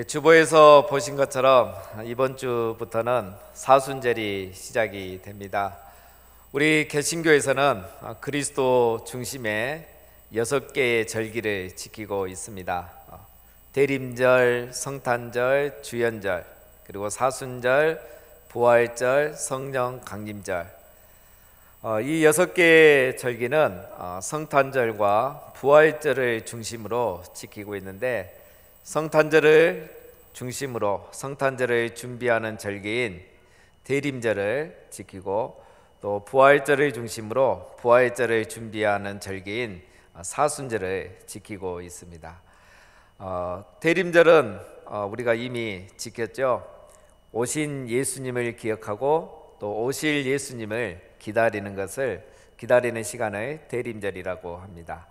주보에서 보신 것처럼 이번 주부터는 사순절이 시작이 됩니다. 우리 개신교에서는 그리스도 중심의 6개의 절기를 지키고 있습니다. 대림절, 성탄절, 주연절, 그리고 사순절, 부활절, 성령 강림절. 이 6개의 절기는 성탄절과 부활절을 중심으로 지키고 있는데, 성탄절을 중심으로 성탄절을 준비하는 절기인 대림절을 지키고, 또 부활절을 중심으로 부활절을 준비하는 절기인 사순절을 지키고 있습니다. 대림절은 우리가 이미 지켰죠. 오신 예수님을 기억하고 또 오실 예수님을 기다리는 시간을 대림절이라고 합니다.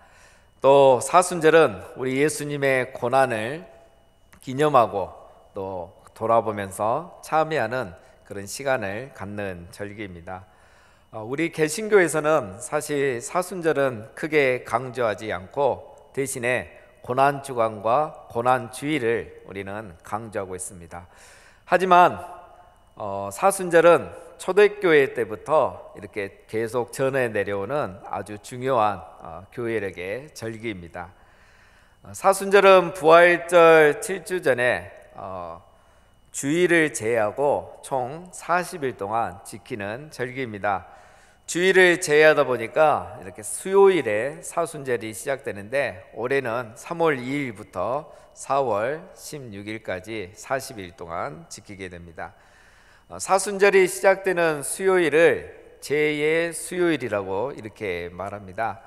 또 사순절은 우리 예수님의 고난을 기념하고 또 돌아보면서 참회하는 그런 시간을 갖는 절기입니다. 우리 개신교에서는 사실 사순절은 크게 강조하지 않고 대신에 고난주간과 고난주일을 우리는 강조하고 있습니다. 하지만 사순절은 초대교회 때부터 이렇게 계속 전해 내려오는 아주 중요한 교회력의 절기입니다. 사순절은 부활절 7주 전에 주일을 제외하고 총 40일 동안 지키는 절기입니다. 주일을 제외하다 보니까 이렇게 수요일에 사순절이 시작되는데, 올해는 3월 2일부터 4월 16일까지 40일 동안 지키게 됩니다. 사순절이 시작되는 수요일을 제2의 수요일이라고 이렇게 말합니다.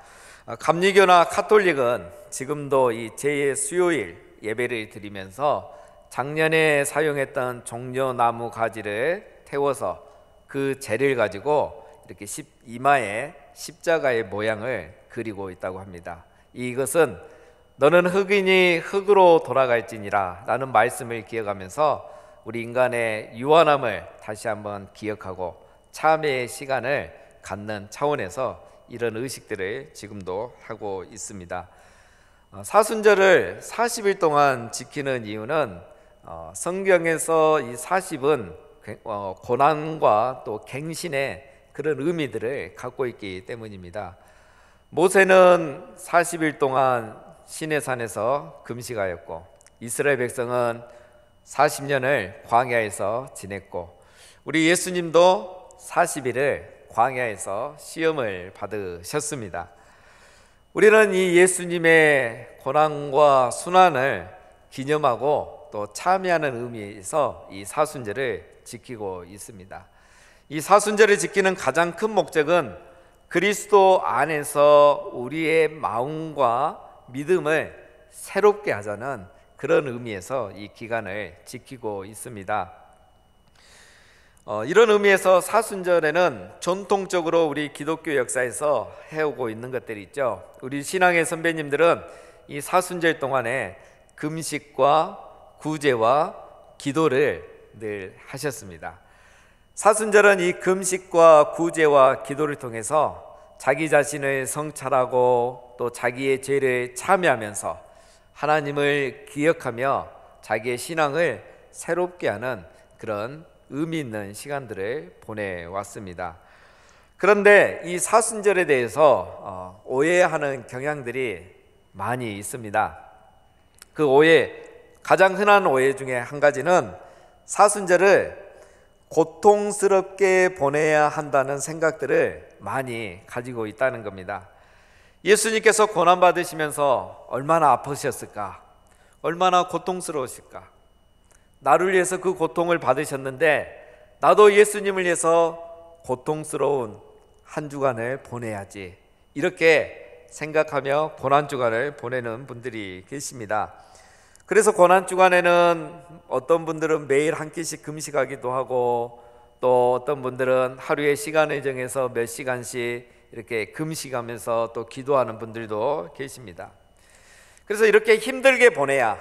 감리교나 카톨릭은 지금도 이 제2의 수요일 예배를 드리면서 작년에 사용했던 종려나무 가지를 태워서 그 재를 가지고 이렇게 이마에 십자가의 모양을 그리고 있다고 합니다. 이것은 너는 흙이니 흙으로 돌아갈지니라 라는 말씀을 기억하면서 우리 인간의 유한함을 다시 한번 기억하고 참회의 시간을 갖는 차원에서 이런 의식들을 지금도 하고 있습니다. 사순절을 40일 동안 지키는 이유는 성경에서 이 40은 고난과 또 갱신의 그런 의미들을 갖고 있기 때문입니다. 모세는 40일 동안 시내산에서 금식하였고, 이스라엘 백성은 40년을 광야에서 지냈고, 우리 예수님도 40일을 광야에서 시험을 받으셨습니다. 우리는 이 예수님의 고난과 순환을 기념하고 또 참여하는 의미에서 이 사순절을 지키고 있습니다. 이 사순절을 지키는 가장 큰 목적은 그리스도 안에서 우리의 마음과 믿음을 새롭게 하자는 그런 의미에서 이 기간을 지키고 있습니다. 이런 의미에서 사순절에는 전통적으로 우리 기독교 역사에서 해오고 있는 것들이 있죠. 우리 신앙의 선배님들은 이 사순절 동안에 금식과 구제와 기도를 늘 하셨습니다. 사순절은 이 금식과 구제와 기도를 통해서 자기 자신을 성찰하고 또 자기의 죄를 참회하면서 하나님을 기억하며 자기의 신앙을 새롭게 하는 그런 의미 있는 시간들을 보내왔습니다. 그런데 이 사순절에 대해서 오해하는 경향들이 많이 있습니다. 그 가장 흔한 오해 중에 한 가지는 사순절을 고통스럽게 보내야 한다는 생각들을 많이 가지고 있다는 겁니다. 예수님께서 고난받으시면서 얼마나 아프셨을까? 얼마나 고통스러우실까? 나를 위해서 그 고통을 받으셨는데 나도 예수님을 위해서 고통스러운 한 주간을 보내야지, 이렇게 생각하며 고난주간을 보내는 분들이 계십니다. 그래서 고난주간에는 어떤 분들은 매일 한 끼씩 금식하기도 하고, 또 어떤 분들은 하루에 시간을 정해서 몇 시간씩 이렇게 금식하면서 또 기도하는 분들도 계십니다. 그래서 이렇게 힘들게 보내야,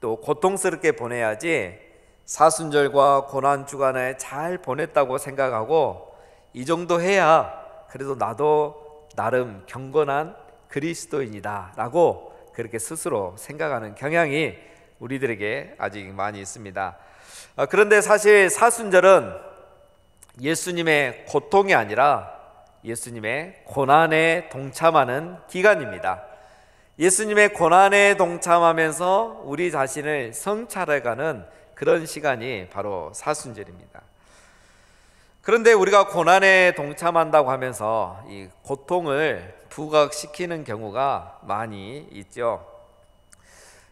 또 고통스럽게 보내야지 사순절과 고난주간을 잘 보냈다고 생각하고, 이 정도 해야 그래도 나도 나름 경건한 그리스도인이다 라고 그렇게 스스로 생각하는 경향이 우리들에게 아직 많이 있습니다. 그런데 사실 사순절은 예수님의 고통이 아니라 예수님의 고난에 동참하는 기간입니다. 예수님의 고난에 동참하면서 우리 자신을 성찰해가는 그런 시간이 바로 사순절입니다. 그런데 우리가 고난에 동참한다고 하면서 이 고통을 부각시키는 경우가 많이 있죠.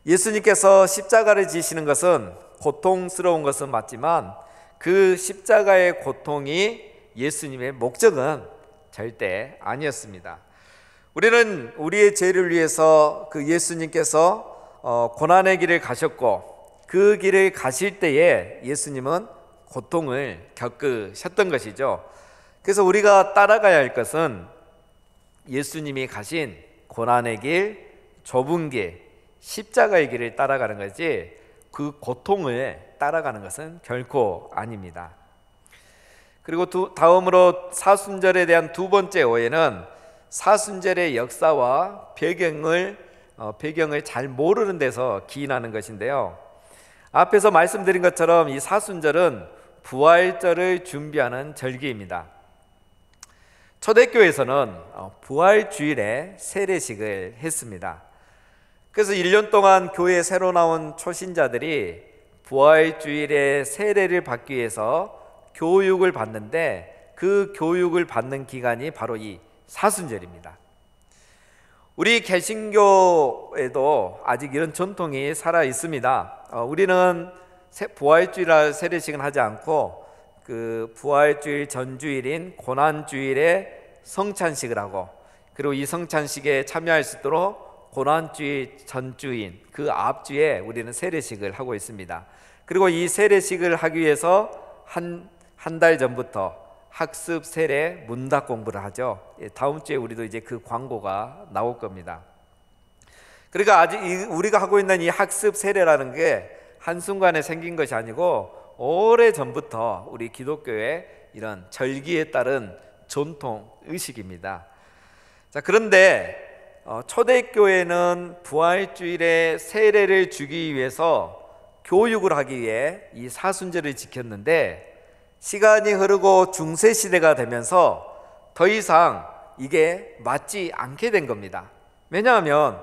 예수님께서 십자가를 지시는 것은 고통스러운 것은 맞지만 그 십자가의 고통이 예수님의 목적은 절대 아니었습니다. 우리는 우리의 죄를 위해서 그 예수님께서 고난의 길을 가셨고 그 길을 가실 때에 예수님은 고통을 겪으셨던 것이죠. 그래서 우리가 따라가야 할 것은 예수님이 가신 고난의 길, 좁은 길, 십자가의 길을 따라가는 거지 그 고통을 따라가는 것은 결코 아닙니다. 그리고 다음으로 사순절에 대한 두 번째 오해는 사순절의 역사와 배경을 잘 모르는 데서 기인하는 것인데요. 앞에서 말씀드린 것처럼 이 사순절은 부활절을 준비하는 절기입니다. 초대교회에서는 부활주일에 세례식을 했습니다. 그래서 1년 동안 교회에 새로 나온 초신자들이 부활주일에 세례를 받기 위해서 교육을 받는데 그 교육을 받는 기간이 바로 이 사순절입니다. 우리 개신교에도 아직 이런 전통이 살아 있습니다. 우리는 부활주일날 세례식은 하지 않고 그 부활주일 전주일인 고난주일에 성찬식을 하고 그리고 이 성찬식에 참여할 수 있도록 고난주일 전주인 그 앞주에 우리는 세례식을 하고 있습니다. 그리고 이 세례식을 하기 위해서 한 달 전부터 학습 세례 문답 공부를 하죠. 다음 주에 우리도 이제 그 광고가 나올 겁니다. 그러니까 아직 우리가 하고 있는 이 학습 세례라는 게 한순간에 생긴 것이 아니고 오래 전부터 우리 기독교의 이런 절기에 따른 전통 의식입니다. 자, 그런데 초대교회는 부활주일에 세례를 주기 위해서 교육을 하기 위해 이 사순절을 지켰는데 시간이 흐르고 중세시대가 되면서 더 이상 이게 맞지 않게 된 겁니다. 왜냐하면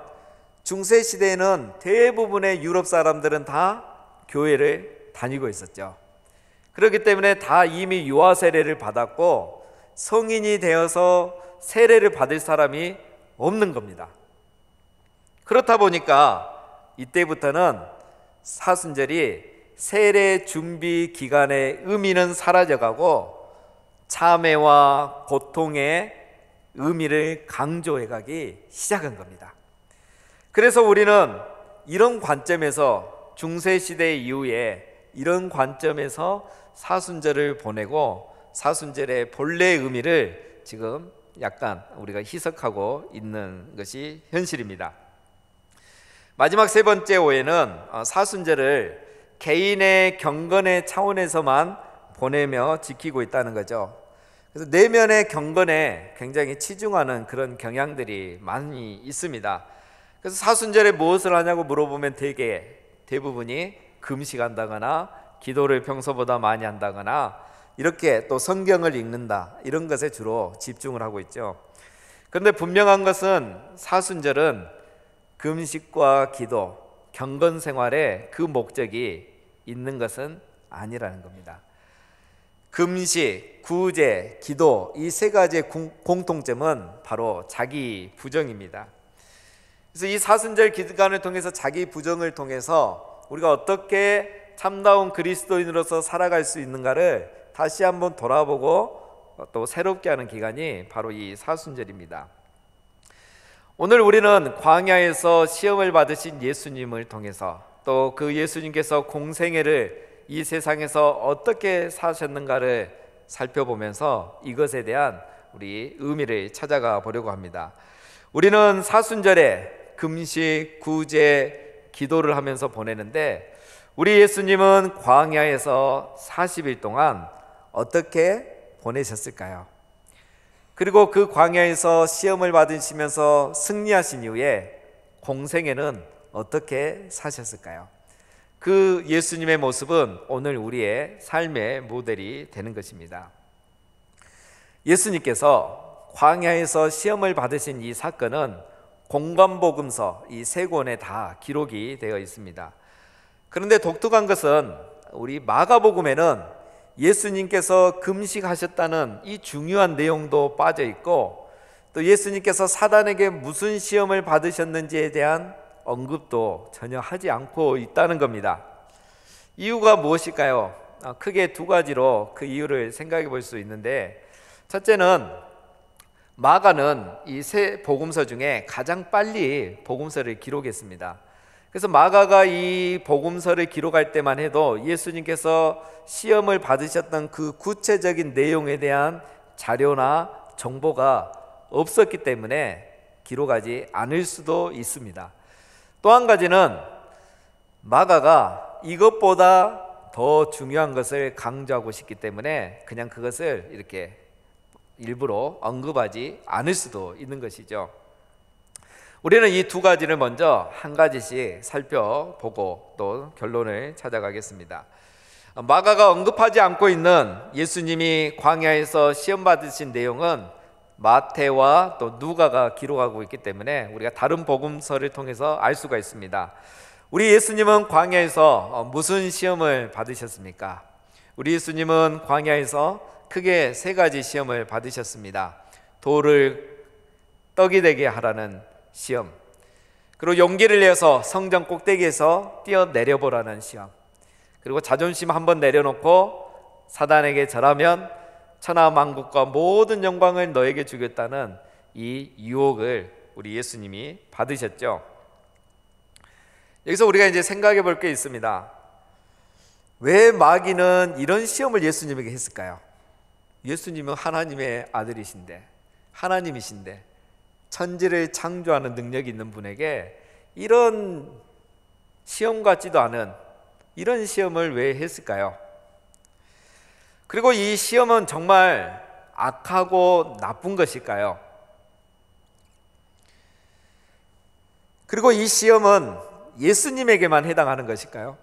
중세시대에는 대부분의 유럽 사람들은 다 교회를 다니고 있었죠. 그렇기 때문에 다 이미 유아 세례를 받았고 성인이 되어서 세례를 받을 사람이 없는 겁니다. 그렇다 보니까 이때부터는 사순절이 세례 준비 기간의 의미는 사라져가고 참회와 고통의 의미를 강조해가기 시작한 겁니다. 그래서 우리는 이런 관점에서 중세시대 이후에 이런 관점에서 사순절을 보내고 사순절의 본래의 의미를 지금 약간 우리가 희석하고 있는 것이 현실입니다. 마지막 세 번째 오해는 사순절을 개인의 경건의 차원에서만 보내며 지키고 있다는 거죠. 그래서 내면의 경건에 굉장히 치중하는 그런 경향들이 많이 있습니다. 그래서 사순절에 무엇을 하냐고 물어보면 대부분이 금식한다거나 기도를 평소보다 많이 한다거나 이렇게 또 성경을 읽는다 이런 것에 주로 집중을 하고 있죠. 그런데 분명한 것은 사순절은 금식과 기도, 경건 생활에 그 목적이 있는 것은 아니라는 겁니다. 금식, 구제, 기도 이 세 가지의 공통점은 바로 자기 부정입니다. 그래서 이 사순절 기간을 통해서 자기 부정을 통해서 우리가 어떻게 참다운 그리스도인으로서 살아갈 수 있는가를 다시 한번 돌아보고 또 새롭게 하는 기간이 바로 이 사순절입니다. 오늘 우리는 광야에서 시험을 받으신 예수님을 통해서 또 그 예수님께서 공생애를 이 세상에서 어떻게 사셨는가를 살펴보면서 이것에 대한 우리 의미를 찾아가 보려고 합니다. 우리는 사순절에 금식, 구제, 기도를 하면서 보내는데 우리 예수님은 광야에서 40일 동안 어떻게 보내셨을까요? 그리고 그 광야에서 시험을 받으시면서 승리하신 이후에 공생애는 어떻게 사셨을까요? 그 예수님의 모습은 오늘 우리의 삶의 모델이 되는 것입니다. 예수님께서 광야에서 시험을 받으신 이 사건은 공관복음서 이 세 권에 다 기록이 되어 있습니다. 그런데 독특한 것은 우리 마가복음에는 예수님께서 금식하셨다는 이 중요한 내용도 빠져 있고, 또 예수님께서 사단에게 무슨 시험을 받으셨는지에 대한 언급도 전혀 하지 않고 있다는 겁니다. 이유가 무엇일까요? 크게 두 가지로 그 이유를 생각해 볼 수 있는데, 첫째는 마가는 이 세 복음서 중에 가장 빨리 복음서를 기록했습니다. 그래서 마가가 이 복음서를 기록할 때만 해도 예수님께서 시험을 받으셨던 그 구체적인 내용에 대한 자료나 정보가 없었기 때문에 기록하지 않을 수도 있습니다. 또 한 가지는 마가가 이것보다 더 중요한 것을 강조하고 싶기 때문에 그냥 그것을 이렇게 일부러 언급하지 않을 수도 있는 것이죠. 우리는 이 두 가지를 먼저 한 가지씩 살펴보고 또 결론을 찾아가겠습니다. 마가가 언급하지 않고 있는 예수님이 광야에서 시험 받으신 내용은 마태와 또 누가가 기록하고 있기 때문에 우리가 다른 복음서를 통해서 알 수가 있습니다. 우리 예수님은 광야에서 무슨 시험을 받으셨습니까? 우리 예수님은 광야에서 크게 세 가지 시험을 받으셨습니다. 돌을 떡이 되게 하라는 시험, 그리고 용기를 내서 성전 꼭대기에서 뛰어내려 보라는 시험, 그리고 자존심 한번 내려놓고 사단에게 절하면 천하 만국과 모든 영광을 너에게 주겠다는 이 유혹을 우리 예수님이 받으셨죠. 여기서 우리가 이제 생각해 볼 게 있습니다. 왜 마귀는 이런 시험을 예수님에게 했을까요? 예수님은 하나님의 아들이신데, 하나님이신데, 천지를 창조하는 능력이 있는 분에게 이런 시험 같지도 않은 이런 시험을 왜 했을까요? 그리고 이 시험은 정말 악하고 나쁜 것일까요? 그리고 이 시험은 예수님에게만 해당하는 것일까요?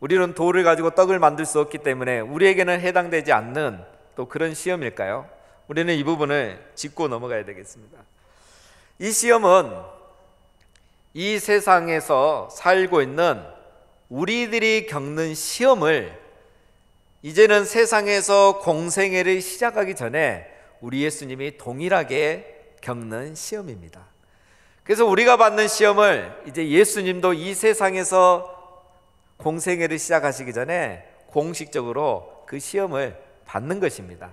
우리는 돌을 가지고 떡을 만들 수 없기 때문에 우리에게는 해당되지 않는 또 그런 시험일까요? 우리는 이 부분을 짚고 넘어가야 되겠습니다. 이 시험은 이 세상에서 살고 있는 우리들이 겪는 시험을 이제는 세상에서 공생애를 시작하기 전에 우리 예수님이 동일하게 겪는 시험입니다. 그래서 우리가 받는 시험을 이제 예수님도 이 세상에서 공생애를 시작하시기 전에 공식적으로 그 시험을 받는 것입니다.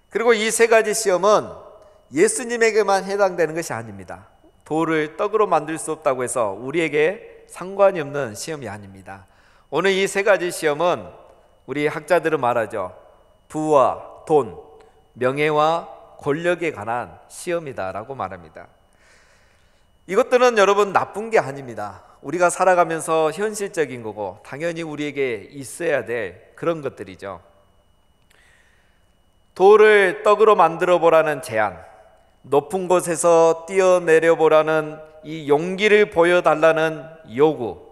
그리고 이 세 가지 시험은 예수님에게만 해당되는 것이 아닙니다. 돌을 떡으로 만들 수 없다고 해서 우리에게 상관이 없는 시험이 아닙니다. 오늘 이 세 가지 시험은 우리 학자들은 말하죠. 부와 돈, 명예와 권력에 관한 시험이다라고 말합니다. 이것들은 여러분 나쁜 게 아닙니다. 우리가 살아가면서 현실적인 거고 당연히 우리에게 있어야 될 그런 것들이죠. 돌을 떡으로 만들어 보라는 제안, 높은 곳에서 뛰어내려 보라는 이 용기를 보여달라는 요구,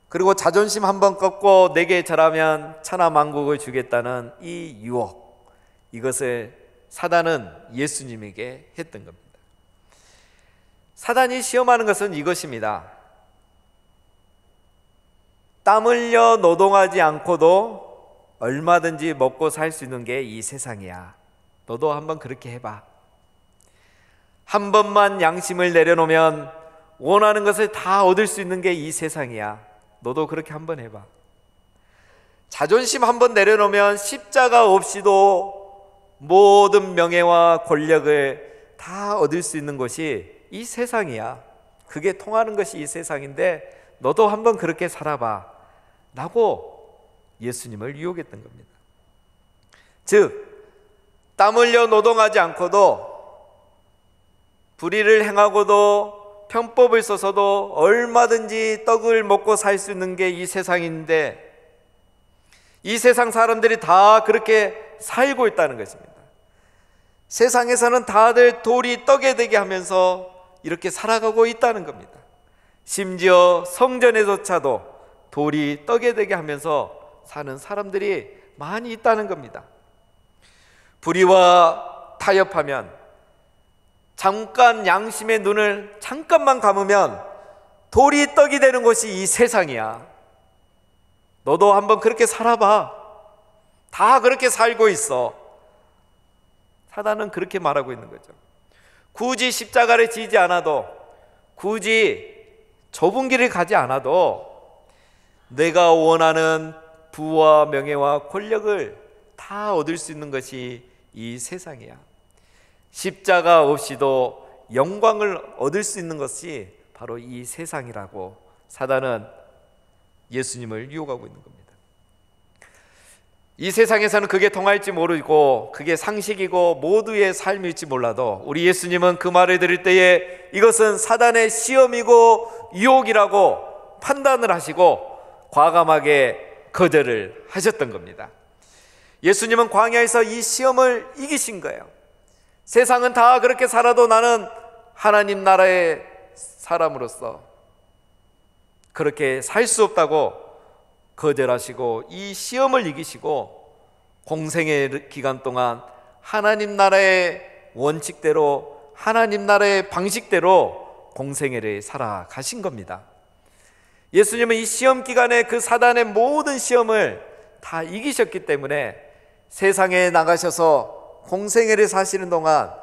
그리고 자존심 한번 꺾고 내게 절하면 천하 만국을 주겠다는 이 유혹, 이것을 사단은 예수님에게 했던 겁니다. 사단이 시험하는 것은 이것입니다. 땀 흘려 노동하지 않고도 얼마든지 먹고 살 수 있는 게 이 세상이야. 너도 한번 그렇게 해봐. 한 번만 양심을 내려놓으면 원하는 것을 다 얻을 수 있는 게 이 세상이야. 너도 그렇게 한번 해봐. 자존심 한번 내려놓으면 십자가 없이도 모든 명예와 권력을 다 얻을 수 있는 것이 이 세상이야. 그게 통하는 것이 이 세상인데 너도 한번 그렇게 살아봐 라고 예수님을 유혹했던 겁니다. 즉 땀 흘려 노동하지 않고도 불의를 행하고도 편법을 써서도 얼마든지 떡을 먹고 살 수 있는 게 이 세상인데 이 세상 사람들이 다 그렇게 살고 있다는 것입니다. 세상에서는 다들 돌이 떡에 되게 하면서 이렇게 살아가고 있다는 겁니다. 심지어 성전에조차도 돌이 떡이 되게 하면서 사는 사람들이 많이 있다는 겁니다. 불의와 타협하면, 잠깐 양심의 눈을 잠깐만 감으면 돌이 떡이 되는 것이 이 세상이야. 너도 한번 그렇게 살아봐. 다 그렇게 살고 있어. 사단은 그렇게 말하고 있는 거죠. 굳이 십자가를 지지 않아도, 굳이 좁은 길을 가지 않아도 내가 원하는 부와 명예와 권력을 다 얻을 수 있는 것이 이 세상이야. 십자가 없이도 영광을 얻을 수 있는 것이 바로 이 세상이라고 사단은 예수님을 유혹하고 있는 겁니다. 이 세상에서는 그게 통할지 모르고 그게 상식이고 모두의 삶일지 몰라도 우리 예수님은 그 말을 들을 때에 이것은 사단의 시험이고 유혹이라고 판단을 하시고 과감하게 거절을 하셨던 겁니다. 예수님은 광야에서 이 시험을 이기신 거예요. 세상은 다 그렇게 살아도 나는 하나님 나라의 사람으로서 그렇게 살 수 없다고 거절하시고 이 시험을 이기시고 공생의 기간 동안 하나님 나라의 원칙대로, 하나님 나라의 방식대로 공생애를 살아가신 겁니다. 예수님은 이 시험 기간에 그 사단의 모든 시험을 다 이기셨기 때문에 세상에 나가셔서 공생애를 사시는 동안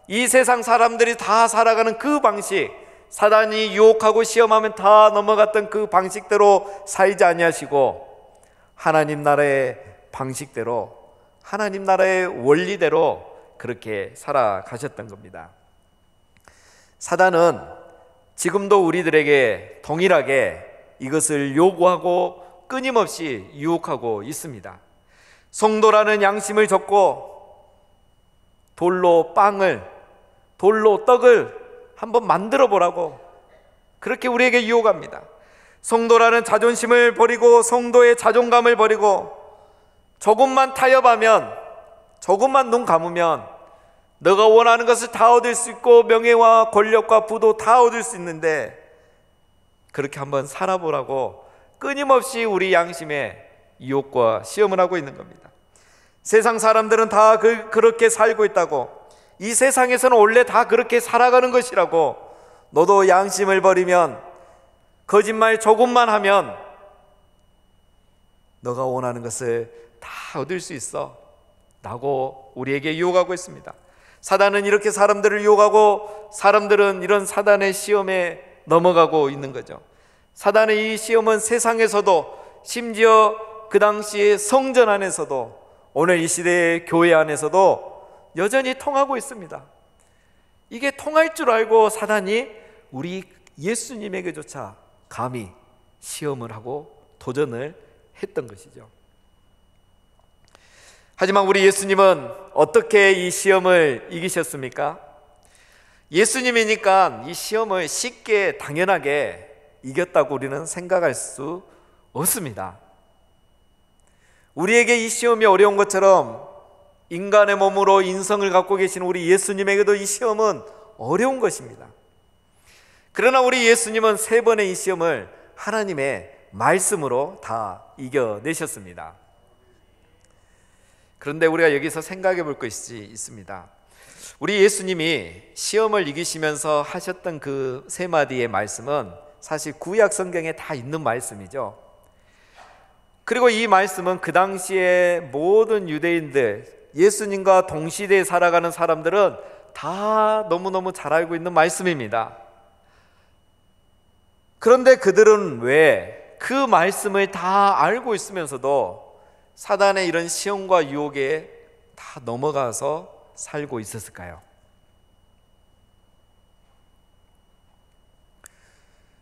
이 세상 사람들이 다 살아가는 그 방식, 사단이 유혹하고 시험하면 다 넘어갔던 그 방식대로 살지 아니하시고 하나님 나라의 방식대로, 하나님 나라의 원리대로 그렇게 살아가셨던 겁니다. 사단은 지금도 우리들에게 동일하게 이것을 요구하고 끊임없이 유혹하고 있습니다. 성도라는 양심을 줬고 돌로 빵을, 돌로 떡을 한번 만들어 보라고 그렇게 우리에게 유혹합니다. 성도라는 자존심을 버리고 성도의 자존감을 버리고 조금만 타협하면, 조금만 눈 감으면 너가 원하는 것을 다 얻을 수 있고 명예와 권력과 부도 다 얻을 수 있는데 그렇게 한번 살아보라고 끊임없이 우리 양심에 유혹과 시험을 하고 있는 겁니다. 세상 사람들은 다 그렇게 살고 있다고, 이 세상에서는 원래 다 그렇게 살아가는 것이라고, 너도 양심을 버리면, 거짓말 조금만 하면 너가 원하는 것을 다 얻을 수 있어 라고 우리에게 유혹하고 있습니다. 사단은 이렇게 사람들을 유혹하고 사람들은 이런 사단의 시험에 넘어가고 있는 거죠. 사단의 이 시험은 세상에서도, 심지어 그 당시의 성전 안에서도, 오늘 이 시대의 교회 안에서도 여전히 통하고 있습니다. 이게 통할 줄 알고 사단이 우리 예수님에게조차 감히 시험을 하고 도전을 했던 것이죠. 하지만 우리 예수님은 어떻게 이 시험을 이기셨습니까? 예수님이니까 이 시험을 쉽게 당연하게 이겼다고 우리는 생각할 수 없습니다. 우리에게 이 시험이 어려운 것처럼 인간의 몸으로 인성을 갖고 계신 우리 예수님에게도 이 시험은 어려운 것입니다. 그러나 우리 예수님은 3번의 이 시험을 하나님의 말씀으로 다 이겨내셨습니다. 그런데 우리가 여기서 생각해 볼 것이 있습니다. 우리 예수님이 시험을 이기시면서 하셨던 그 3마디의 말씀은 사실 구약 성경에 다 있는 말씀이죠. 그리고 이 말씀은 그 당시에 모든 유대인들, 예수님과 동시대에 살아가는 사람들은 다 너무너무 잘 알고 있는 말씀입니다. 그런데 그들은 왜 그 말씀을 다 알고 있으면서도 사단의 이런 시험과 유혹에 다 넘어가서 살고 있었을까요?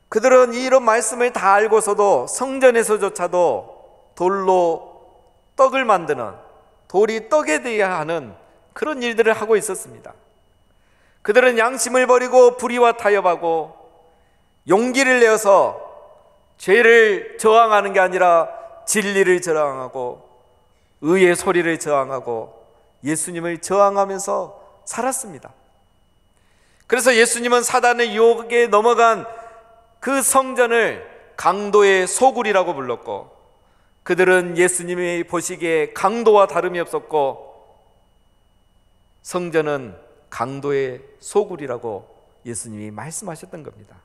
그들은 이런 말씀을 다 알고서도 성전에서조차도 돌로 떡을 만드는, 돌이 떡에 대해야 하는 그런 일들을 하고 있었습니다. 그들은 양심을 버리고 불의와 타협하고 용기를 내어서 죄를 저항하는 게 아니라 진리를 저항하고 의의 소리를 저항하고 예수님을 저항하면서 살았습니다. 그래서 예수님은 사단의 유혹에 넘어간 그 성전을 강도의 소굴이라고 불렀고, 그들은 예수님이 보시기에 강도와 다름이 없었고, 성전은 강도의 소굴이라고 예수님이 말씀하셨던 겁니다.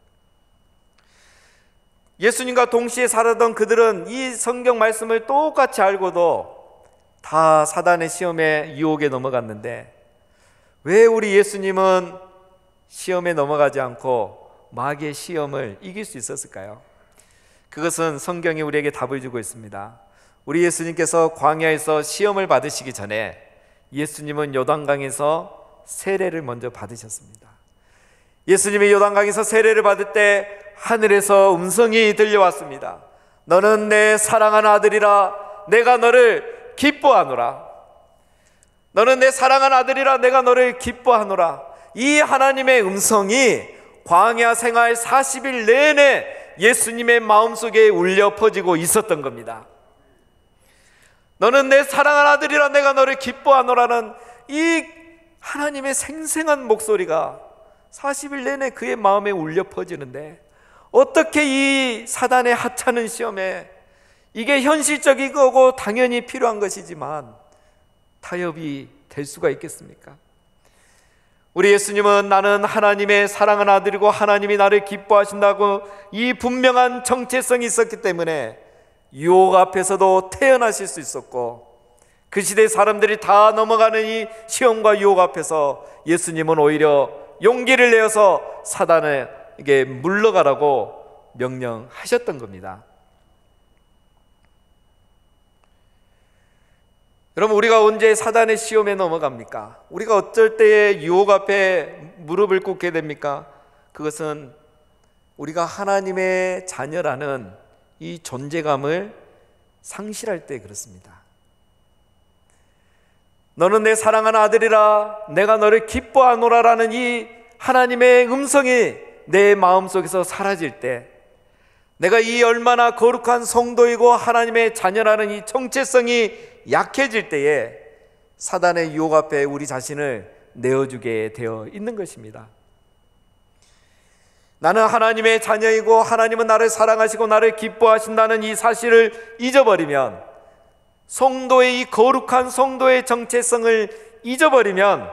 예수님과 동시에 살았던 그들은 이 성경 말씀을 똑같이 알고도 다 사단의 시험에 유혹에 넘어갔는데, 왜 우리 예수님은 시험에 넘어가지 않고 마귀의 시험을 이길 수 있었을까요? 그것은 성경이 우리에게 답을 주고 있습니다. 우리 예수님께서 광야에서 시험을 받으시기 전에 예수님은 요단강에서 세례를 먼저 받으셨습니다. 예수님이 요단강에서 세례를 받을 때 하늘에서 음성이 들려왔습니다. 너는 내 사랑하는 아들이라 내가 너를 기뻐하노라. 너는 내 사랑하는 아들이라 내가 너를 기뻐하노라. 이 하나님의 음성이 광야 생활 40일 내내 예수님의 마음속에 울려 퍼지고 있었던 겁니다. 너는 내 사랑하는 아들이라 내가 너를 기뻐하노라는 이 하나님의 생생한 목소리가 40일 내내 그의 마음에 울려 퍼지는데, 어떻게 이 사단의 하찮은 시험에, 이게 현실적이고 당연히 필요한 것이지만 타협이 될 수가 있겠습니까? 우리 예수님은 나는 하나님의 사랑하는 아들이고 하나님이 나를 기뻐하신다고 이 분명한 정체성이 있었기 때문에 유혹 앞에서도 태어나실 수 있었고, 그 시대 사람들이 다 넘어가는 이 시험과 유혹 앞에서 예수님은 오히려 용기를 내어서 사단에게 물러가라고 명령하셨던 겁니다. 여러분, 우리가 언제 사단의 시험에 넘어갑니까? 우리가 어쩔 때에 유혹 앞에 무릎을 꿇게 됩니까? 그것은 우리가 하나님의 자녀라는 이 존재감을 상실할 때 그렇습니다. 너는 내 사랑하는 아들이라 내가 너를 기뻐하노라라는 이 하나님의 음성이 내 마음속에서 사라질 때, 내가 이 얼마나 거룩한 성도이고 하나님의 자녀라는 이 정체성이 약해질 때에 사단의 유혹 앞에 우리 자신을 내어주게 되어 있는 것입니다. 나는 하나님의 자녀이고 하나님은 나를 사랑하시고 나를 기뻐하신다는 이 사실을 잊어버리면, 성도의 이 거룩한 성도의 정체성을 잊어버리면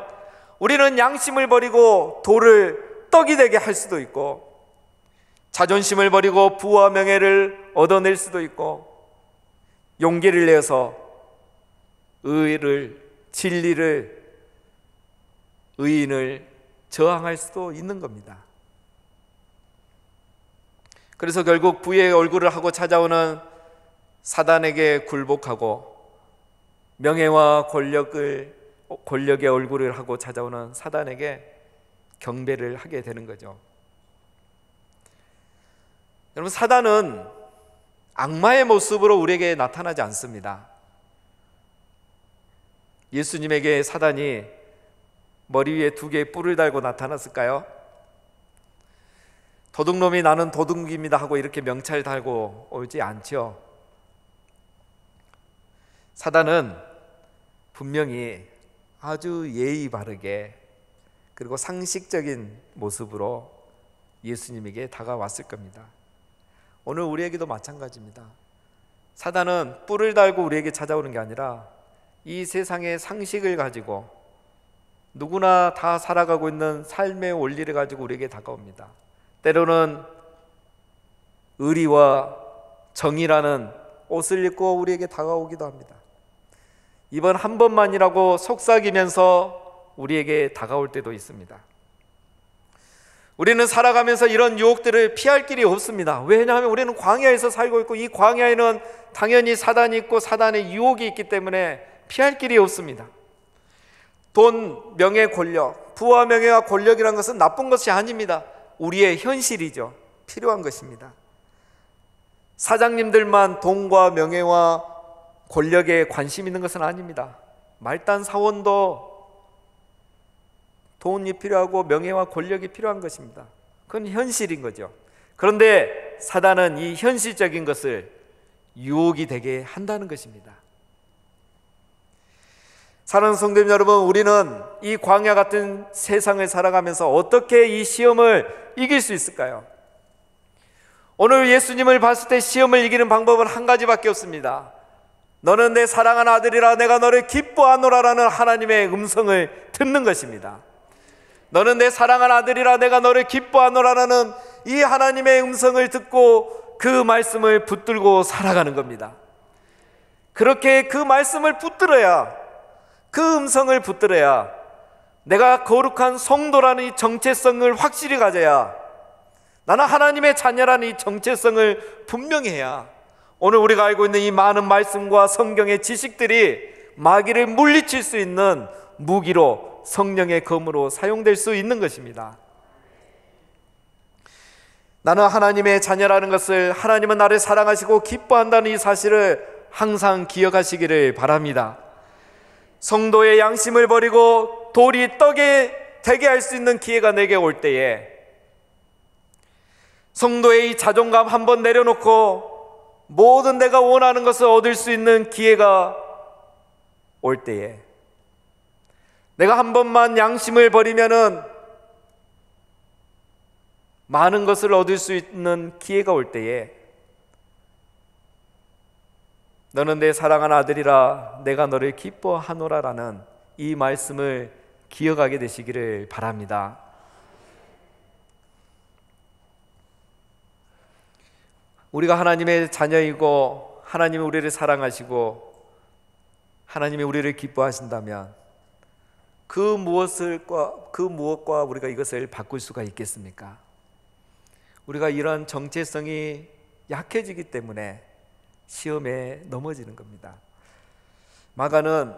우리는 양심을 버리고 돌을 떡이 되게 할 수도 있고, 자존심을 버리고 부와 명예를 얻어낼 수도 있고, 용기를 내어서 의를, 진리를, 의인을 저항할 수도 있는 겁니다. 그래서 결국 부의 얼굴을 하고 찾아오는 사단에게 굴복하고, 명예와 권력의 얼굴을 하고 찾아오는 사단에게 경배를 하게 되는 거죠. 여러분, 사단은 악마의 모습으로 우리에게 나타나지 않습니다. 예수님에게 사단이 머리 위에 2개의 뿔을 달고 나타났을까요? 도둑놈이 나는 도둑입니다 하고 이렇게 명찰 달고 오지 않죠. 사단은 분명히 아주 예의 바르게 그리고 상식적인 모습으로 예수님에게 다가왔을 겁니다. 오늘 우리에게도 마찬가지입니다. 사단은 뿔을 달고 우리에게 찾아오는 게 아니라 이 세상의 상식을 가지고 누구나 다 살아가고 있는 삶의 원리를 가지고 우리에게 다가옵니다. 때로는 의리와 정의라는 옷을 입고 우리에게 다가오기도 합니다. 이번 한 번만이라고 속삭이면서 우리에게 다가올 때도 있습니다. 우리는 살아가면서 이런 유혹들을 피할 길이 없습니다. 왜냐하면 우리는 광야에서 살고 있고, 이 광야에는 당연히 사단이 있고 사단의 유혹이 있기 때문에 피할 길이 없습니다. 돈, 명예, 권력, 부와 명예와 권력이라는 것은 나쁜 것이 아닙니다. 우리의 현실이죠. 필요한 것입니다. 사장님들만 돈과 명예와 권력에 관심 있는 것은 아닙니다. 말단 사원도 돈이 필요하고 명예와 권력이 필요한 것입니다. 그건 현실인 거죠. 그런데 사단은 이 현실적인 것을 유혹이 되게 한다는 것입니다. 사랑하는 성도님 여러분, 우리는 이 광야 같은 세상을 살아가면서 어떻게 이 시험을 이길 수 있을까요? 오늘 예수님을 봤을 때 시험을 이기는 방법은 한 가지밖에 없습니다. 너는 내 사랑하는 아들이라 내가 너를 기뻐하노라라는 하나님의 음성을 듣는 것입니다. 너는 내 사랑하는 아들이라 내가 너를 기뻐하노라라는 이 하나님의 음성을 듣고 그 말씀을 붙들고 살아가는 겁니다. 그렇게 그 말씀을 붙들어야, 그 음성을 붙들어야 내가 거룩한 성도라는 이 정체성을 확실히 가져야, 나는 하나님의 자녀라는 이 정체성을 분명히 해야 오늘 우리가 알고 있는 이 많은 말씀과 성경의 지식들이 마귀를 물리칠 수 있는 무기로, 성령의 검으로 사용될 수 있는 것입니다. 나는 하나님의 자녀라는 것을, 하나님은 나를 사랑하시고 기뻐한다는 이 사실을 항상 기억하시기를 바랍니다. 성도의 양심을 버리고 돌이 떡에 되게 할 수 있는 기회가 내게 올 때에, 성도의 이 자존감 한번 내려놓고 모든 내가 원하는 것을 얻을 수 있는 기회가 올 때에, 내가 한 번만 양심을 버리면은 많은 것을 얻을 수 있는 기회가 올 때에, 너는 내 사랑하는 아들이라 내가 너를 기뻐하노라라는 이 말씀을 기억하게 되시기를 바랍니다. 우리가 하나님의 자녀이고 하나님이 우리를 사랑하시고 하나님이 우리를 기뻐하신다면 그 무엇과 우리가 이것을 바꿀 수가 있겠습니까? 우리가 이런 정체성이 약해지기 때문에 시험에 넘어지는 겁니다. 마가는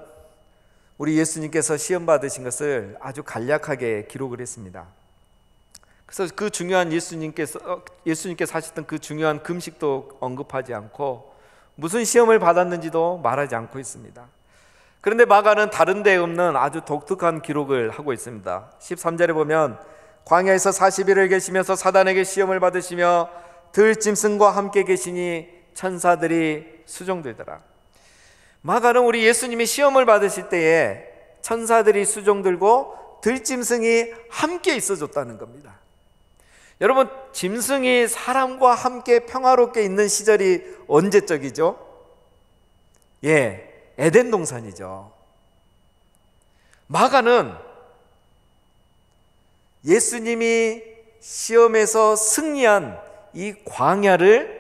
우리 예수님께서 시험 받으신 것을 아주 간략하게 기록을 했습니다. 그래서 그 중요한 예수님께서 하셨던 그 중요한 금식도 언급하지 않고 무슨 시험을 받았는지도 말하지 않고 있습니다. 그런데 마가는 다른 데 없는 아주 독특한 기록을 하고 있습니다. 13절에 보면 광야에서 40일을 계시면서 사단에게 시험을 받으시며 들짐승과 함께 계시니 천사들이 수종들더라. 마가는 우리 예수님이 시험을 받으실 때에 천사들이 수종들고 들짐승이 함께 있어줬다는 겁니다. 여러분, 짐승이 사람과 함께 평화롭게 있는 시절이 언제적이죠? 에덴 동산이죠. 마가는 예수님이 시험에서 승리한 이 광야를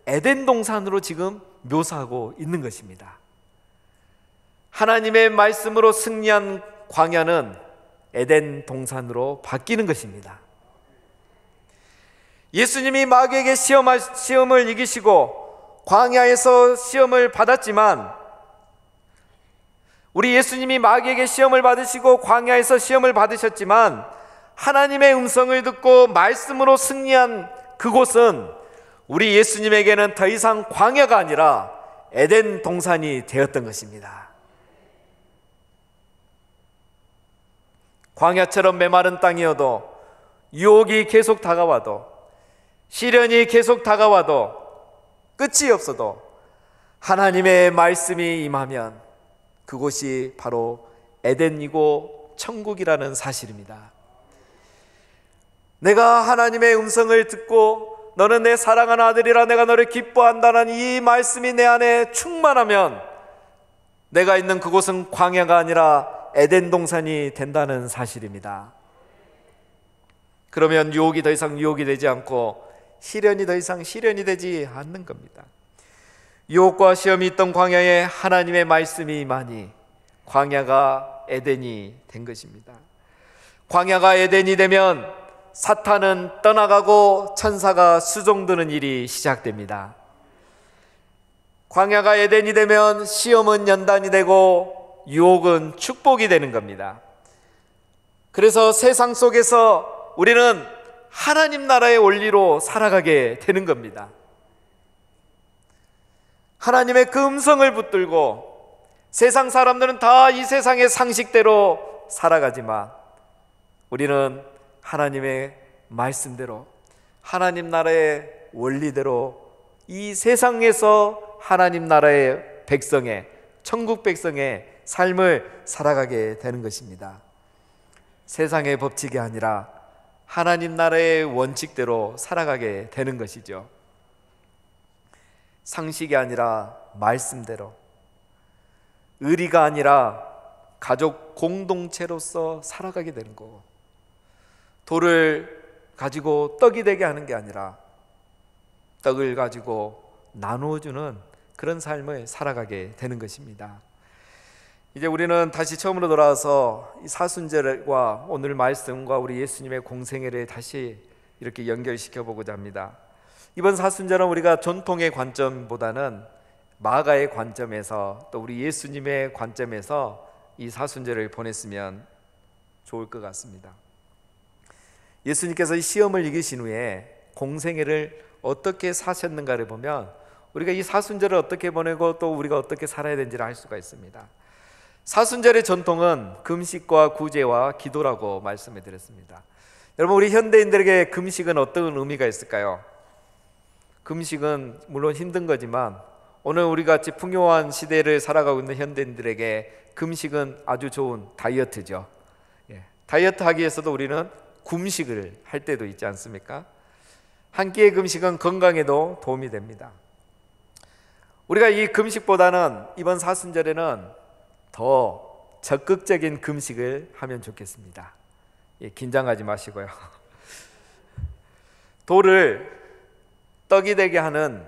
에덴 동산으로 지금 묘사하고 있는 것입니다. 하나님의 말씀으로 승리한 광야는 에덴 동산으로 바뀌는 것입니다. 예수님이 마귀에게 시험을 이기시고 광야에서 시험을 받았지만, 우리 예수님이 마귀에게 시험을 받으시고 광야에서 시험을 받으셨지만 하나님의 음성을 듣고 말씀으로 승리한 그곳은 우리 예수님에게는 더 이상 광야가 아니라 에덴 동산이 되었던 것입니다. 광야처럼 메마른 땅이어도, 유혹이 계속 다가와도, 시련이 계속 다가와도, 끝이 없어도 하나님의 말씀이 임하면 그곳이 바로 에덴이고 천국이라는 사실입니다. 내가 하나님의 음성을 듣고 너는 내 사랑하는 아들이라 내가 너를 기뻐한다는 이 말씀이 내 안에 충만하면 내가 있는 그곳은 광야가 아니라 에덴 동산이 된다는 사실입니다. 그러면 유혹이 더 이상 유혹이 되지 않고 시련이 더 이상 시련이 되지 않는 겁니다. 유혹과 시험이 있던 광야에 하나님의 말씀이 임하니 광야가 에덴이 된 것입니다. 광야가 에덴이 되면 사탄은 떠나가고 천사가 수종드는 일이 시작됩니다. 광야가 에덴이 되면 시험은 연단이 되고 유혹은 축복이 되는 겁니다. 그래서 세상 속에서 우리는 하나님 나라의 원리로 살아가게 되는 겁니다. 하나님의 그 음성을 붙들고, 세상 사람들은 다 이 세상의 상식대로 살아가지만 우리는 하나님의 말씀대로, 하나님 나라의 원리대로 이 세상에서 하나님 나라의 백성의, 천국 백성의 삶을 살아가게 되는 것입니다. 세상의 법칙이 아니라 하나님 나라의 원칙대로 살아가게 되는 것이죠. 상식이 아니라 말씀대로, 의리가 아니라 가족 공동체로서 살아가게 되는 거고, 돌을 가지고 떡이 되게 하는 게 아니라 떡을 가지고 나누어주는 그런 삶을 살아가게 되는 것입니다. 이제 우리는 다시 처음으로 돌아와서 이 사순절과 오늘 말씀과 우리 예수님의 공생애를 다시 이렇게 연결시켜 보고자 합니다. 이번 사순절은 우리가 전통의 관점보다는 마가의 관점에서, 또 우리 예수님의 관점에서 이 사순절을 보냈으면 좋을 것 같습니다. 예수님께서 이 시험을 이기신 후에 공생애를 어떻게 사셨는가를 보면 우리가 이 사순절을 어떻게 보내고 또 우리가 어떻게 살아야 되는지를 알 수가 있습니다. 사순절의 전통은 금식과 구제와 기도라고 말씀을 드렸습니다. 여러분, 우리 현대인들에게 금식은 어떤 의미가 있을까요? 금식은 물론 힘든 거지만 오늘 우리 같이 풍요한 시대를 살아가고 있는 현대인들에게 금식은 아주 좋은 다이어트죠. 다이어트 하기 위해서도 우리는 금식을 할 때도 있지 않습니까? 한 끼의 금식은 건강에도 도움이 됩니다. 우리가 이 금식보다는 이번 사순절에는 더 적극적인 금식을 하면 좋겠습니다. 긴장하지 마시고요. 돌을 떡이 되게 하는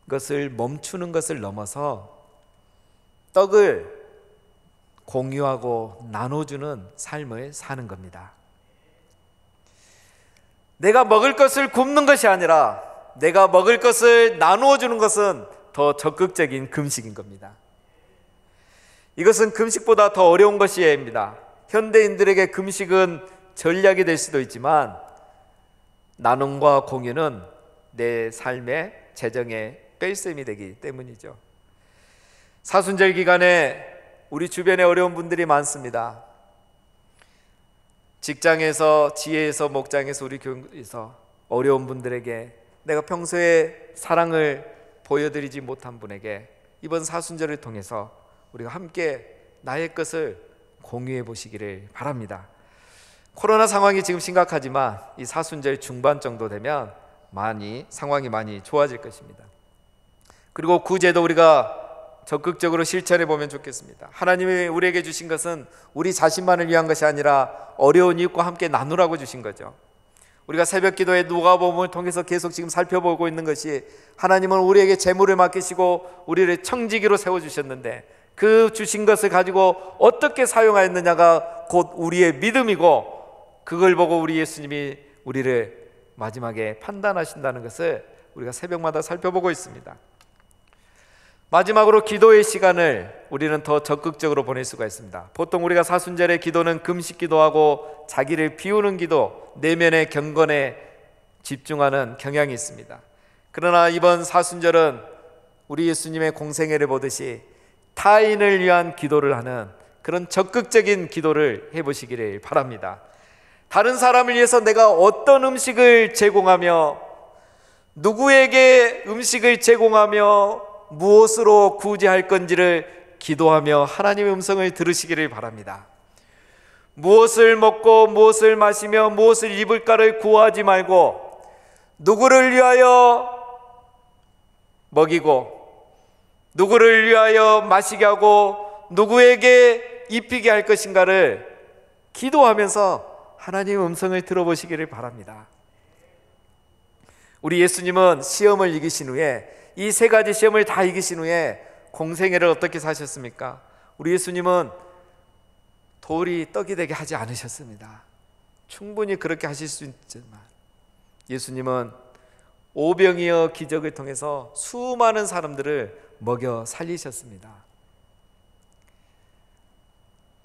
것을 멈추는 것을 넘어서 떡을 공유하고 나눠주는 삶을 사는 겁니다. 내가 먹을 것을 굶는 것이 아니라 내가 먹을 것을 나누어 주는 것은 더 적극적인 금식인 겁니다. 이것은 금식보다 더 어려운 것입니다. 현대인들에게 금식은 전략이 될 수도 있지만 나눔과 공유는 내 삶의 재정의 뺄셈이 되기 때문이죠. 사순절 기간에 우리 주변에 어려운 분들이 많습니다. 직장에서, 지혜에서, 목장에서, 우리 교회에서 어려운 분들에게, 내가 평소에 사랑을 보여드리지 못한 분에게 이번 사순절을 통해서 우리가 함께 나의 것을 공유해 보시기를 바랍니다. 코로나 상황이 지금 심각하지만 이 사순절 중반 정도 되면 상황이 많이 좋아질 것입니다. 그리고 구제도 우리가 적극적으로 실천해 보면 좋겠습니다. 하나님이 우리에게 주신 것은 우리 자신만을 위한 것이 아니라 어려운 이웃과 함께 나누라고 주신 거죠. 우리가 새벽 기도에 누가복음을 통해서 계속 지금 살펴보고 있는 것이, 하나님은 우리에게 재물을 맡기시고 우리를 청지기로 세워주셨는데 그 주신 것을 가지고 어떻게 사용하였느냐가 곧 우리의 믿음이고, 그걸 보고 우리 예수님이 우리를 마지막에 판단하신다는 것을 우리가 새벽마다 살펴보고 있습니다. 마지막으로 기도의 시간을 우리는 더 적극적으로 보낼 수가 있습니다. 보통 우리가 사순절의 기도는 금식 기도하고 자기를 비우는 기도, 내면의 경건에 집중하는 경향이 있습니다. 그러나 이번 사순절은 우리 예수님의 공생애를 보듯이 타인을 위한 기도를 하는 그런 적극적인 기도를 해보시기를 바랍니다. 다른 사람을 위해서 내가 어떤 음식을 제공하며, 누구에게 음식을 제공하며 무엇으로 구제할 건지를 기도하며 하나님의 음성을 들으시기를 바랍니다. 무엇을 먹고 무엇을 마시며 무엇을 입을까를 구하지 말고 누구를 위하여 먹이고 누구를 위하여 마시게 하고 누구에게 입히게 할 것인가를 기도하면서 하나님의 음성을 들어보시기를 바랍니다. 우리 예수님은 시험을 이기신 후에, 이 세 가지 시험을 다 이기신 후에 공생애를 어떻게 사셨습니까? 우리 예수님은 돌이 떡이 되게 하지 않으셨습니다. 충분히 그렇게 하실 수 있지만 예수님은 오병이어 기적을 통해서 수많은 사람들을 먹여 살리셨습니다.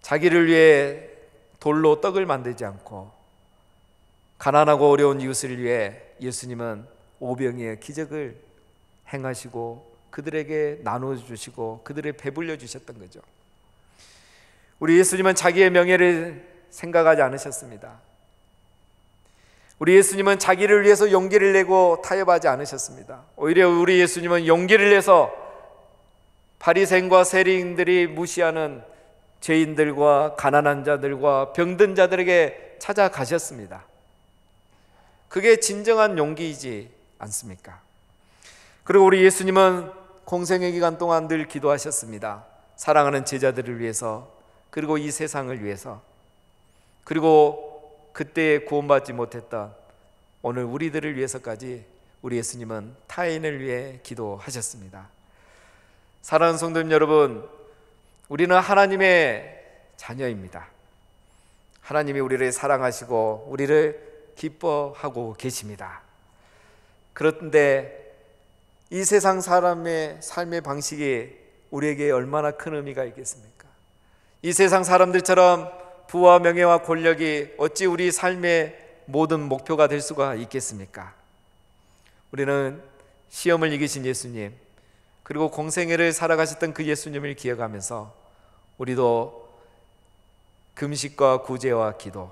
자기를 위해 돌로 떡을 만들지 않고 가난하고 어려운 이웃을 위해 예수님은 오병이어 기적을 행하시고 그들에게 나눠주시고 그들을 배불려 주셨던 거죠. 우리 예수님은 자기의 명예를 생각하지 않으셨습니다. 우리 예수님은 자기를 위해서 용기를 내고 타협하지 않으셨습니다. 오히려 우리 예수님은 용기를 내서 바리새인과 세리인들이 무시하는 죄인들과 가난한 자들과 병든 자들에게 찾아가셨습니다. 그게 진정한 용기이지 않습니까? 그리고 우리 예수님은 공생의 기간 동안 늘 기도하셨습니다. 사랑하는 제자들을 위해서, 그리고 이 세상을 위해서, 그리고 그때 구원받지 못했던 오늘 우리들을 위해서까지 우리 예수님은 타인을 위해 기도하셨습니다. 사랑하는 성도님 여러분, 우리는 하나님의 자녀입니다. 하나님이 우리를 사랑하시고 우리를 기뻐하고 계십니다. 그런데 이 세상 사람의 삶의 방식이 우리에게 얼마나 큰 의미가 있겠습니까? 이 세상 사람들처럼 부와 명예와 권력이 어찌 우리 삶의 모든 목표가 될 수가 있겠습니까? 우리는 시험을 이기신 예수님, 그리고 공생애를 살아가셨던 그 예수님을 기억하면서 우리도 금식과 구제와 기도,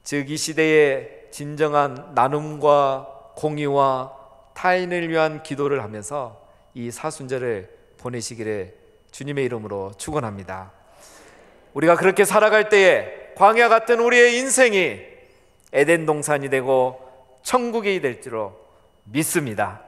즉 이 시대의 진정한 나눔과 공유와 타인을 위한 기도를 하면서 이 사순절을 보내시기를 주님의 이름으로 축원합니다. 우리가 그렇게 살아갈 때에 광야 같은 우리의 인생이 에덴 동산이 되고 천국이 될 줄로 믿습니다.